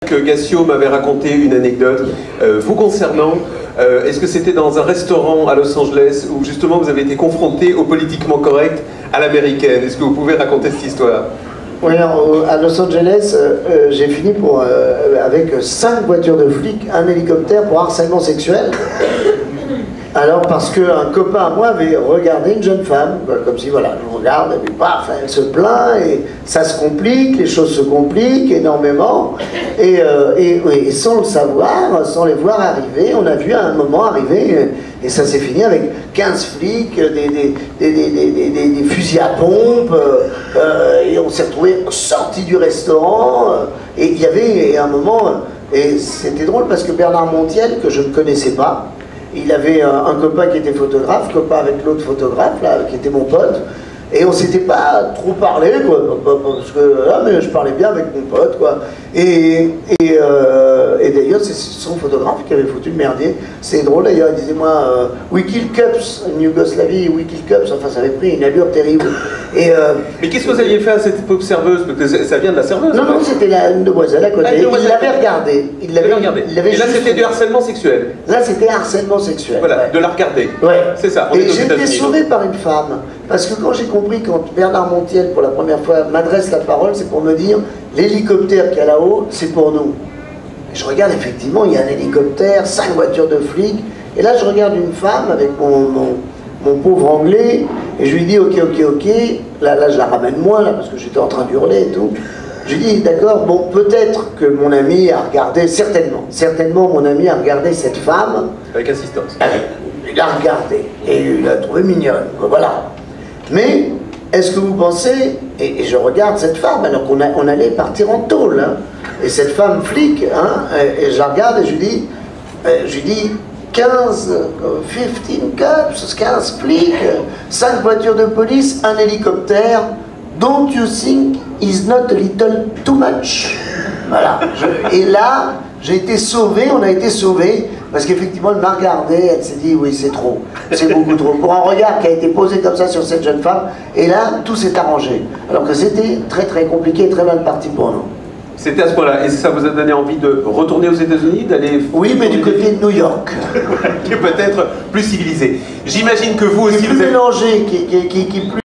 Que Gassio m'avait raconté une anecdote vous concernant. Est-ce que c'était dans un restaurant à Los Angeles où justement vous avez été confronté au politiquement correct à l'américaine? Est-ce que vous pouvez raconter cette histoire? Oui, à Los Angeles, j'ai fini avec 5 voitures de flics, un hélicoptère pour harcèlement sexuel. Alors parce qu'un copain à moi avait regardé une jeune femme, comme si voilà, je regarde, et puis paf, elle se plaint, et ça se complique, les choses se compliquent énormément, et sans le savoir, sans les voir arriver, on a vu à un moment arriver, et ça s'est fini avec 15 flics, des fusils à pompe, et on s'est retrouvé sorti du restaurant, et il y avait un moment, et c'était drôle parce que Bernard Montiel, que je ne connaissais pas, il avait un copain qui était photographe, copain avec l'autre photographe, là, qui était mon pote, et on s'était pas trop parlé, quoi, parce que là, mais je parlais bien avec mon pote, quoi. Et d'ailleurs, c'est son photographe qui avait foutu le merdier. C'est drôle, d'ailleurs, il disait, moi, We Kill Cups, en Yougoslavie, We Kill Cups, enfin, ça avait pris une allure terrible. Mais qu'est-ce que vous aviez fait à cette époque serveuse? Parce que ça vient de la serveuse. Non, non, c'était une demoiselle à côté. Il l'avait regardé. Il l'avait regardé. Et là, c'était du harcèlement sexuel. Là, c'était harcèlement sexuel. Voilà, ouais. De la regarder. Ouais. C'est ça. Et j'ai été sauvé par une femme. Parce que quand j'ai compris, quand Bernard Montiel, pour la première fois, m'adresse la parole, c'est pour me dire, l'hélicoptère qu'il y a là-haut, c'est pour nous. Et je regarde, effectivement, il y a un hélicoptère, 5 voitures de flics. Et là, je regarde une femme avec mon pauvre anglais, et je lui dis, ok, là je la ramène moins, là, parce que j'étais en train d'hurler et tout. Je lui dis, d'accord, bon, peut-être que mon ami a regardé, certainement mon ami a regardé cette femme. Avec assistance. Il a regardé, et il l'a trouvé mignonne, voilà. Mais, est-ce que vous pensez, et je regarde cette femme, alors qu'on allait partir en tôle, hein, et cette femme flic, hein, et je la regarde et je lui dis 15 cops, 15 flics, 5 voitures de police, un hélicoptère, don't you think is not a little too much? Voilà. Et là, j'ai été sauvé, on a été sauvés, parce qu'effectivement, elle m'a regardé, elle s'est dit, oui, c'est trop, c'est beaucoup trop. Pour un regard qui a été posé comme ça sur cette jeune femme, et là, tout s'est arrangé. Alors que c'était très très compliqué, très mal parti pour nous. C'était à ce point-là. Et ça vous a donné envie de retourner aux États-Unis, d'aller... Oui, mais du côté de New York. Qui est peut-être plus civilisé. J'imagine que vous aussi... Qui est plus mélangé, qui est plus...